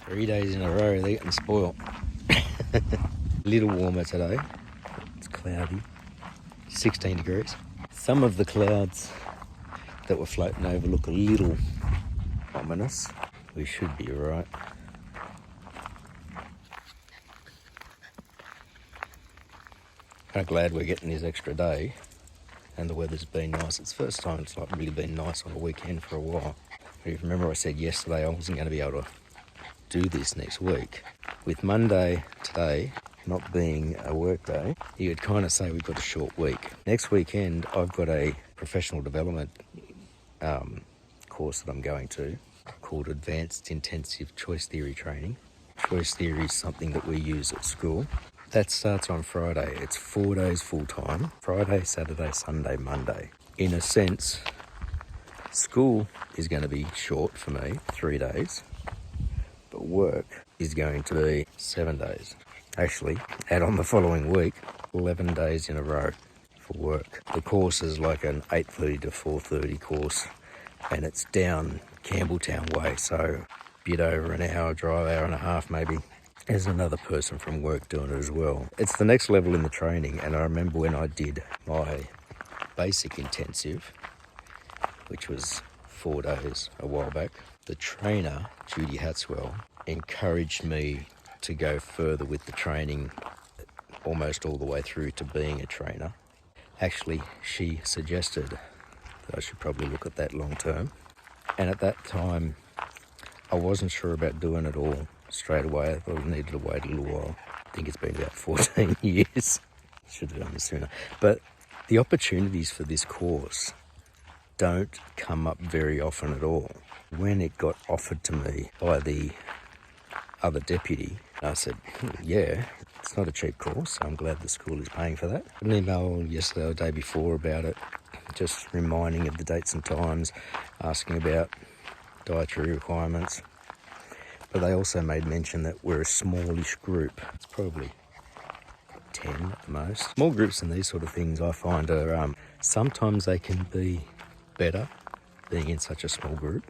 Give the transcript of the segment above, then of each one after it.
3 days in a row, they're getting spoiled. A little warmer today. It's cloudy, 16 degrees. Some of the clouds that were floating over look a little ominous. We should be right. Kind of glad we're getting this extra day and the weather's been nice. It's the first time it's like really been nice on a weekend for a while. But if you remember I said yesterday I wasn't going to be able to do this next week. With Monday today not being a work day, you could kind of say we've got a short week. Next weekend I've got a professional development course that I'm going to called Advanced Intensive Choice Theory Training. Choice theory is something that we use at school. That starts on Friday. It's 4 days full time. Friday, Saturday, Sunday, Monday. In a sense, school is going to be short for me, 3 days. But work is going to be 7 days. Actually, add on the following week, 11 days in a row for work. The course is like an 8:30 to 4:30 course, and it's down Campbelltown way, so a bit over an hour drive, hour and a half maybe. There's another person from work doing it as well. It's the next level in the training, and I remember when I did my basic intensive, which was 4 days a while back, the trainer, Judy Hatswell, encouraged me to go further with the training almost all the way through to being a trainer. Actually, she suggested that I should probably look at that long term. And at that time, I wasn't sure about doing it all straight away. I thought I needed to wait a little while. I think it's been about 14 years. Should have done it sooner. But the opportunities for this course don't come up very often at all. When it got offered to me by the other deputy, I said, yeah, it's not a cheap course, so I'm glad the school is paying for that. An email yesterday or the day before about it, just reminding of the dates and times, asking about dietary requirements. But they also made mention that we're a smallish group. It's probably 10 at the most. Small groups and these sort of things I find are, sometimes they can be better being in such a small group.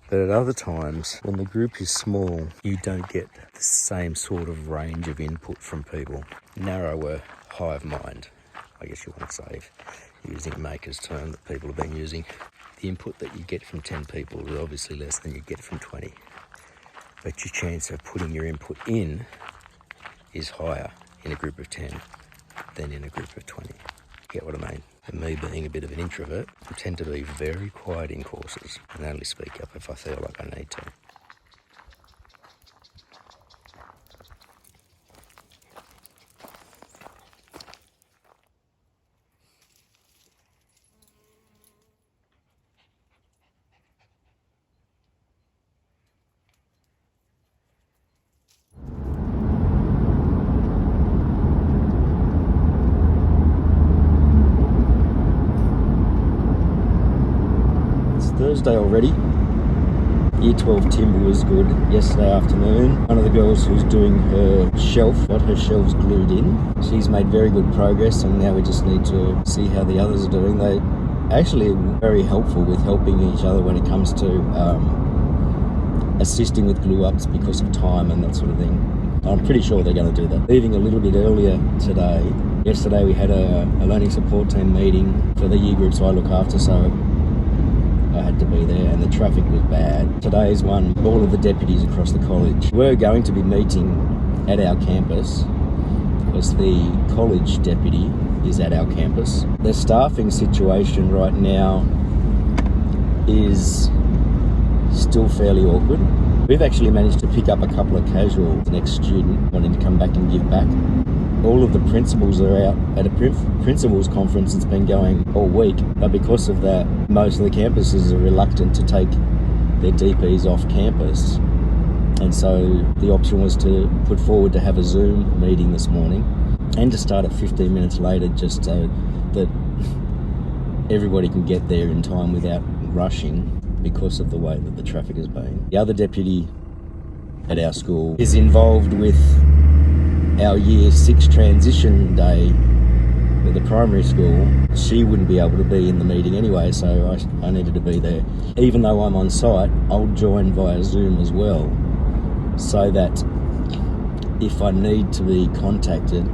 But at other times, when the group is small, you don't get the same sort of range of input from people. Narrower hive mind, I guess you want to say, using a maker's term that people have been using. The input that you get from 10 people is obviously less than you get from 20. But your chance of putting your input in is higher in a group of 10 than in a group of 20. Get what I mean? And me being a bit of an introvert, I tend to be very quiet in courses and only speak up if I feel like I need to. Thursday already. Year 12 timber was good yesterday afternoon. One of the girls who's doing her shelf, got her shelves glued in. She's made very good progress, and now we just need to see how the others are doing. They actually are very helpful with helping each other when it comes to assisting with glue ups because of time and that sort of thing. I'm pretty sure they're going to do that. Leaving a little bit earlier today. Yesterday we had a learning support team meeting for the year groups I look after, so I had to be there, and the traffic was bad. Today's one, all of the deputies across the college. We're going to be meeting at our campus because the college deputy is at our campus. The staffing situation right now is still fairly awkward. We've actually managed to pick up a couple of casuals, the next student wanting to come back and give back. All of the principals are out at a principals conference that's been going all week, but because of that, most of the campuses are reluctant to take their DPs off campus. And so the option was to put forward to have a Zoom meeting this morning and to start at 15 minutes later, just so that everybody can get there in time without rushing because of the way that the traffic has been. The other deputy at our school is involved with our year 6 transition day with the primary school. She wouldn't be able to be in the meeting anyway, so I needed to be there. Even though I'm on site, I'll join via Zoom as well so that if I need to be contacted,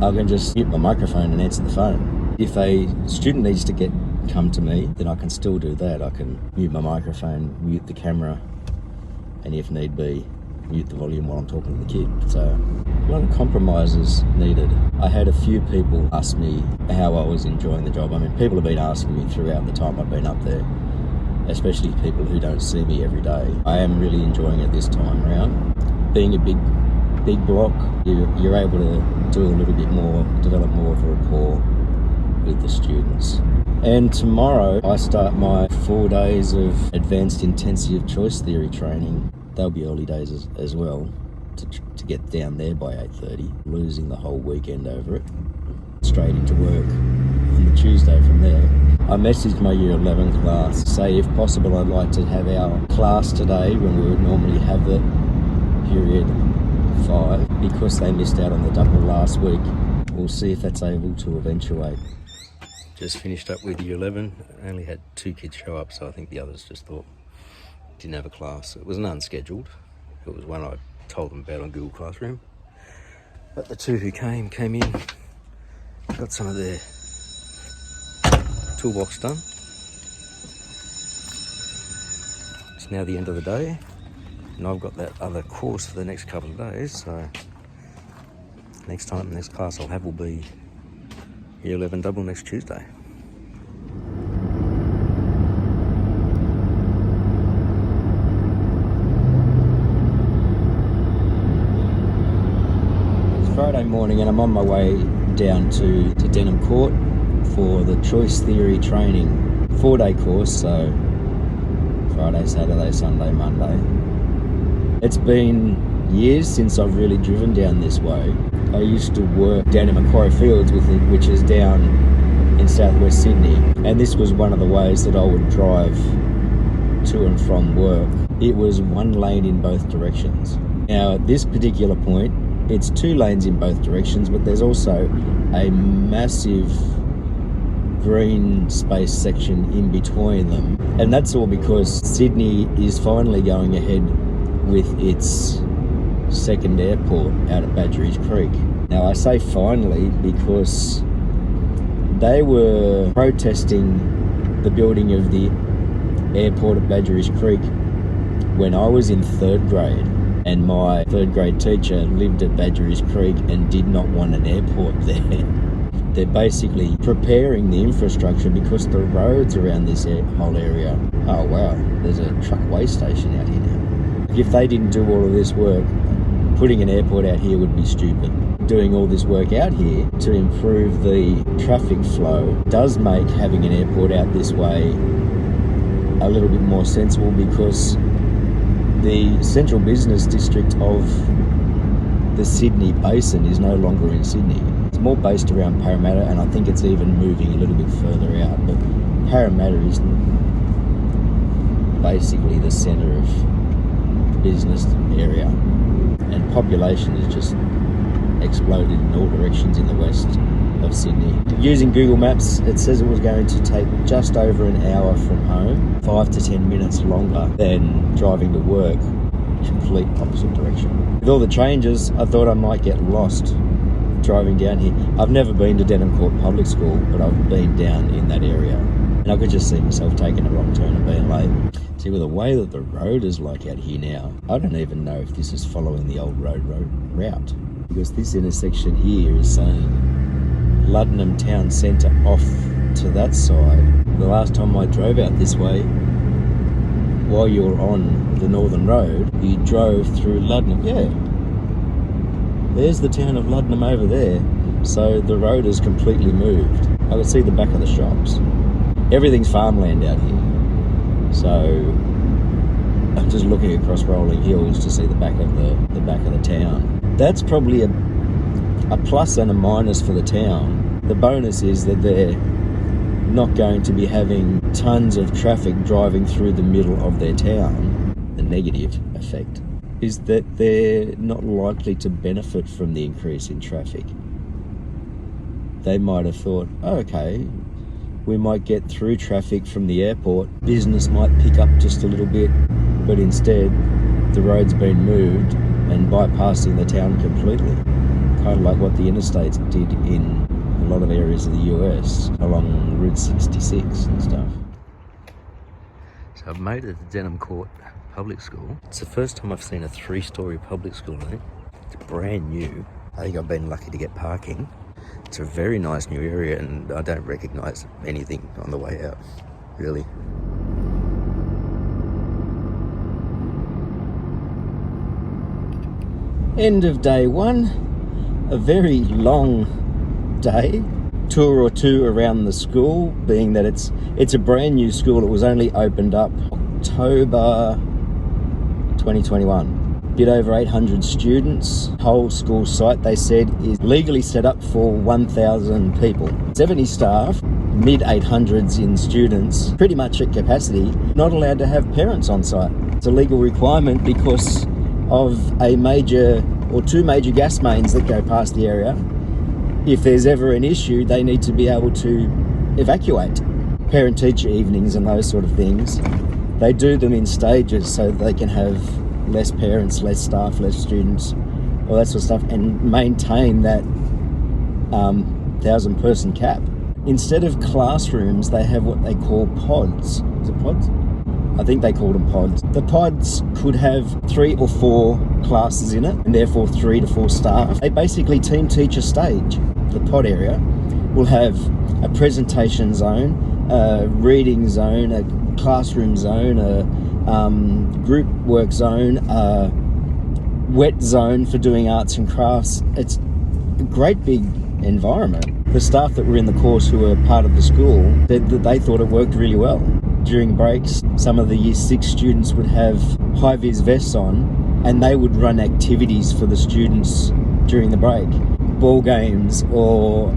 I can just mute my microphone and answer the phone. If a student needs to come to me, then I can still do that. I can mute my microphone, mute the camera, and if need be, mute the volume while I'm talking to the kid. So a lot of compromises needed. I had a few people ask me how I was enjoying the job. I mean, people have been asking me throughout the time I've been up there, especially people who don't see me every day. I am really enjoying it this time around. Being a big block, you're able to do a little bit more, develop more of a rapport with the students. And tomorrow I start my 4 days of advanced intensive choice theory training. They'll be early days as well, to get down there by 8:30, losing the whole weekend over it. Straight into work on the Tuesday from there. I messaged my year 11 class, say if possible I'd like to have our class today when we would normally have it, period 5, because they missed out on the double last week. We'll see if that's able to eventuate. Just finished up with year 11, I only had 2 kids show up, so I think the others just thought didn't have a class. It was an unscheduled. It was one I told them about on Google Classroom. But the 2 who came in, got some of their toolbox done. It's now the end of the day, and I've got that other course for the next couple of days, so next class I'll have will be year 11 double next Tuesday. Friday morning and I'm on my way down to Denham Court for the choice theory training 4-day course, so Friday, Saturday, Sunday, Monday. It's been years since I've really driven down this way. I used to work down in Macquarie Fields, which is down in southwest Sydney, and this was one of the ways that I would drive to and from work. It was 1 lane in both directions. Now at this particular point, it's 2 lanes in both directions, but there's also a massive green space section in between them. And that's all because Sydney is finally going ahead with its second airport out at Badgerys Creek. Now I say finally because they were protesting the building of the airport at Badgerys Creek when I was in 3rd grade. And my 3rd grade teacher lived at Badgerys Creek and did not want an airport there. They're basically preparing the infrastructure because the roads around this whole area, oh wow, there's a truck way station out here now. If they didn't do all of this work, putting an airport out here would be stupid. Doing all this work out here to improve the traffic flow does make having an airport out this way a little bit more sensible, because the central business district of the Sydney Basin is no longer in Sydney. It's more based around Parramatta, and I think it's even moving a little bit further out. But Parramatta is basically the centre of the business area, and population has just exploded in all directions in the west of Sydney. Using Google Maps, it says it was going to take just over an hour from home, 5 to 10 minutes longer than driving to work, complete opposite direction. With all the changes, I thought I might get lost driving down here. I've never been to Denham Court Public School, but I've been down in that area, and I could just see myself taking a wrong turn and being late. See, with the way that the road is like out here now, I don't even know if this is following the old road route, because this intersection here is saying Luddenham Town Centre off to that side. The last time I drove out this way, while you were on the Northern Road, you drove through Luddenham. Yeah, there's the town of Luddenham over there. So the road has completely moved. I can see the back of the shops. Everything's farmland out here. So I'm just looking across rolling hills to see the back of the town. That's probably a plus and a minus for the town. The bonus is that they're not going to be having tons of traffic driving through the middle of their town. The negative effect is that they're not likely to benefit from the increase in traffic. They might have thought, oh, okay, we might get through traffic from the airport, business might pick up just a little bit, but instead the road's been moved and bypassing the town completely. Kind of like what the interstates did in a lot of areas of the US along Route 66 and stuff. So I've made it to Denham Court Public School. It's the first time I've seen a 3-story public school in it. It's brand new. I think I've been lucky to get parking. It's a very nice new area and I don't recognise anything on the way out, really. End of day one, a very long day. Tour or two around the school, being that it's a brand new school. It was only opened up October 2021. Bit over 800 students. Whole school site, they said, is legally set up for 1,000 people. 70 staff, mid 800s in students, pretty much at capacity. Not allowed to have parents on site. It's a legal requirement because of a major or two major gas mains that go past the area. If there's ever an issue, they need to be able to evacuate. Parent-teacher evenings and those sort of things, they do them in stages so that they can have less parents, less staff, less students, all that sort of stuff, and maintain that 1,000-person cap. Instead of classrooms, they have what they call pods. Is it pods? I think they called them pods. The pods could have 3 or 4 classes in it, and therefore 3 to 4 staff. They basically team teach a stage. The pod area will have a presentation zone, a reading zone, a classroom zone, a group work zone, a wet zone for doing arts and crafts. It's a great big environment. The staff that were in the course who were part of the school said that they thought it worked really well. During breaks, some of the Year 6 students would have high-vis vests on and they would run activities for the students during the break. Ball games or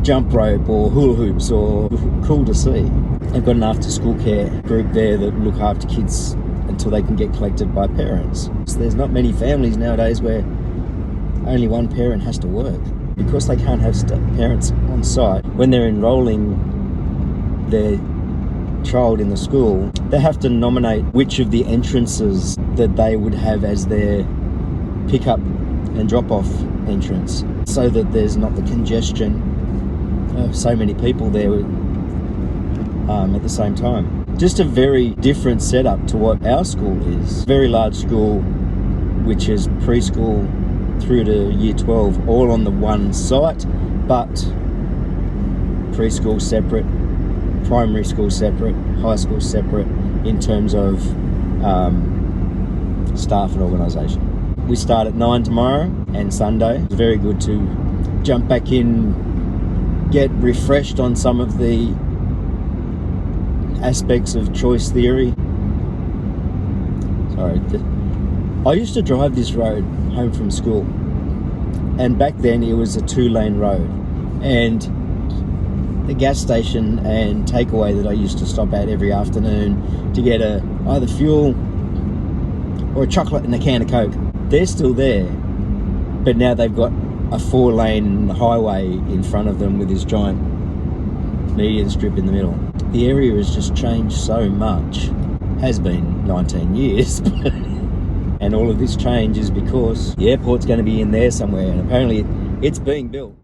jump rope or hula hoops, or cool to see. They've got an after-school care group there that look after kids until they can get collected by parents. So there's not many families nowadays where only one parent has to work. Because they can't have parents on site, when they're enrolling their child in the school, they have to nominate which of the entrances that they would have as their pick-up and drop-off entrance, so that there's not the congestion of so many people there at the same time. Just a very different setup to what our school is. Very large school, which is preschool through to Year 12, all on the one site, but preschool separate, primary school separate, high school separate in terms of staff and organisation. We start at 9 tomorrow and Sunday. It's very good to jump back in, get refreshed on some of the aspects of choice theory. Sorry, I used to drive this road home from school, and back then it was a 2-lane road, and the gas station and takeaway that I used to stop at every afternoon to get either fuel or a chocolate and a can of Coke, they're still there, but now they've got a 4-lane highway in front of them with this giant median strip in the middle. The area has just changed so much. Has been 19 years, and all of this change is because the airport's going to be in there somewhere, and apparently it's being built.